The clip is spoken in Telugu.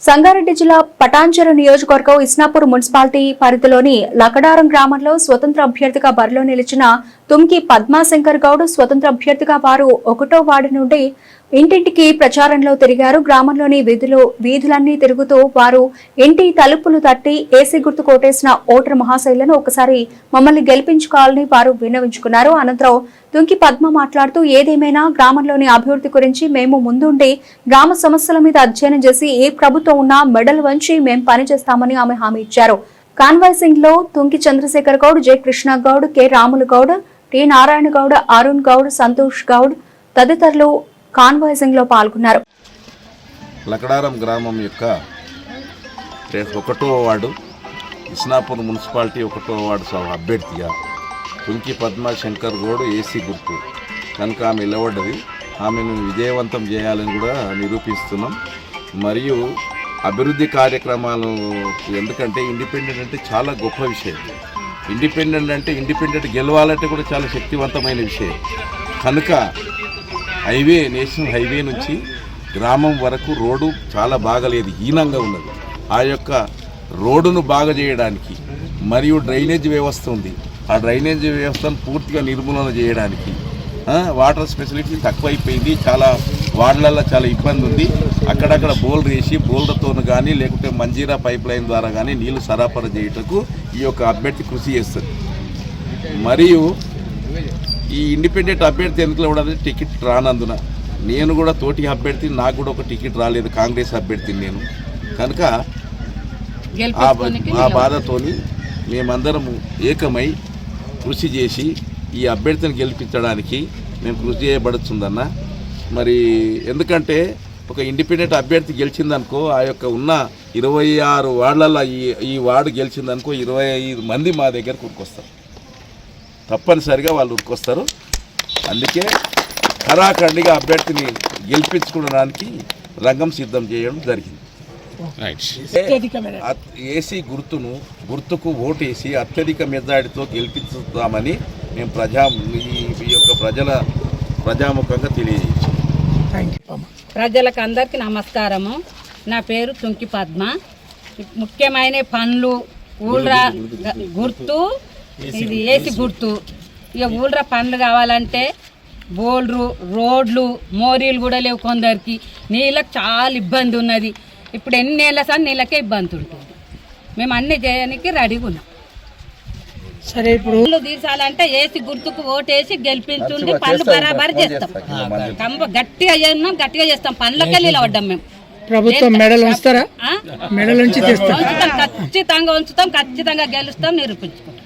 సంగారెడ్డి జిల్లా పటాన్చెరు నియోజకవర్గం ఇస్నాపూర్ మున్సిపాలిటీ పరిధిలోని లకడారం గ్రామంలో స్వతంత్ర అభ్యర్థిగా బరిలో నిలిచిన తుమ్కి పద్మాశంకర్ గౌడ్ స్వతంత్ర అభ్యర్థిగా వారు 1వ వార్డు నుండి ఇంటింటికి ప్రచారంలో తిరిగారు. గ్రామంలోని వీధులన్నీ తిరుగుతూ వారు ఇంటి తలుపులు తట్టి ఏసీ గుర్తు కోటేసిన ఓటర్ మహాశైలను ఒకసారి మమ్మల్ని గెలిపించుకోవాలని వారు విన్నవించుకున్నారు. అనంతరం తుంకి పద్మ మాట్లాడుతూ ఏదేమైనా గ్రామంలోని అభివృద్ధి గురించి మేము ముందుండి గ్రామ సమస్యల మీద అధ్యయనం చేసి ఏ ప్రభుత్వం ఉన్నా మెడల్ వంచి మేం పనిచేస్తామని ఆమె హామీ ఇచ్చారు. కాన్వాసింగ్ లో Thunki Chandrashekar Goud, J Krishna Goud, K Ramulu Goud, T Narayana Goud, Arun Goud, Santosh Goud తదితరులు కాన్వాసింగ్ లో పాల్గొన్నారు. లకడారం గ్రామం యొక్క 1వ వార్డు ఇస్నాపూర్ మున్సిపాలిటీ 1వ వార్డు అభ్యర్థిగా తుంకి పద్మాశంకర్ గౌడ్ ఏసీ గుర్తు కనుక ఆమె నిలబడ్డది. ఆమెను విజయవంతం చేయాలని కూడా నిరూపిస్తున్నాం. మరియు అభివృద్ధి కార్యక్రమాలు ఎందుకంటే ఇండిపెండెంట్ అంటే చాలా గొప్ప విషయం. ఇండిపెండెంట్ గెలవాలంటే కూడా చాలా శక్తివంతమైన విషయం. కనుక నేషనల్ హైవే నుంచి గ్రామం వరకు రోడ్డు చాలా బాగలేదు, హీనంగా ఉన్నది. ఆ యొక్క రోడ్డును బాగా చేయడానికి మరియు డ్రైనేజ్ వ్యవస్థ ఉంది, ఆ డ్రైనేజ్ వ్యవస్థను పూర్తిగా నిర్మూలన చేయడానికి వాటర్ ఫెసిలిటీ తక్కువైపోయింది. చాలా వార్డులలో చాలా ఇబ్బంది ఉంది. అక్కడక్కడ బోర్లు వేసి బోర్లతో కానీ లేకుంటే మంజీరా పైప్ లైన్ ద్వారా కానీ నీళ్లు సరఫరా చేయటకు ఈ యొక్క అభ్యర్థి కృషి చేస్తుంది. మరియు ఈ ఇండిపెండెంట్ అభ్యర్థి ఎందుకు కూడా టికెట్ రానందున నేను కూడా తోటి అభ్యర్థి, నాకు కూడా ఒక టికెట్ రాలేదు, కాంగ్రెస్ అభ్యర్థిని నేను. కనుక ఆ బాధతోని మేమందరము ఏకమై కృషి చేసి ఈ అభ్యర్థిని గెలిపించడానికి మేము కృషి చేయబడుతుందన్న. మరి ఎందుకంటే ఒక ఇండిపెండెంట్ అభ్యర్థి గెలిచిందనుకో ఆ యొక్క ఉన్న 26 వార్డులలో ఈ వార్డు గెలిచిందనుకో 25 మంది మా దగ్గరకు ఉరికొస్తారు, తప్పనిసరిగా వాళ్ళు ఉరికొస్తారు. అందుకే ఖరాఖండిగా అభ్యర్థిని గెలిపించుకోవడానికి రంగం సిద్ధం చేయడం జరిగింది. ఏసీ గుర్తుకు ఓటేసి అత్యధిక మెజారిటీతో గెలిపిస్తామని మేము ఈ యొక్క ప్రజాముఖంగా తెలియజేస్తాం. ప్రజలకు అందరికీ నమస్కారము. నా పేరు తుంకి పద్మ. ముఖ్యమైన పనులు ఊళ్ళ గుర్తు, ఇది ఏసీ గుర్తు. ఇక ఊళ్ళ పనులు కావాలంటే బోల్డ్రు, రోడ్లు, మోరీలు కూడా లేవు కొందరికి. నీళ్ళకి చాలా ఇబ్బంది ఉన్నది. ఇప్పుడు ఎన్ని ఏళ్ళ సార్ నీళ్ళకే ఇబ్బంది ఉంటుంది. మేము అన్ని చేయడానికి రెడీగా ఉన్నాం. సరే, ఇప్పుడు పనులు తీర్చాలంటే ఏసీ గుర్తుకు ఓటేసి గెలిపించుండి పనులు బరాబరి చేస్తాం. గట్టిగా చేస్తాం. పనులకే నిలబడ్డాం మేము. ప్రభుత్వం మెడల్ ఉంచుతారా? మెడల్ ఉంచి ఖచ్చితంగా ఉంచుతాం, ఖచ్చితంగా గెలుస్తాం, నిరూపించుకుంటాం.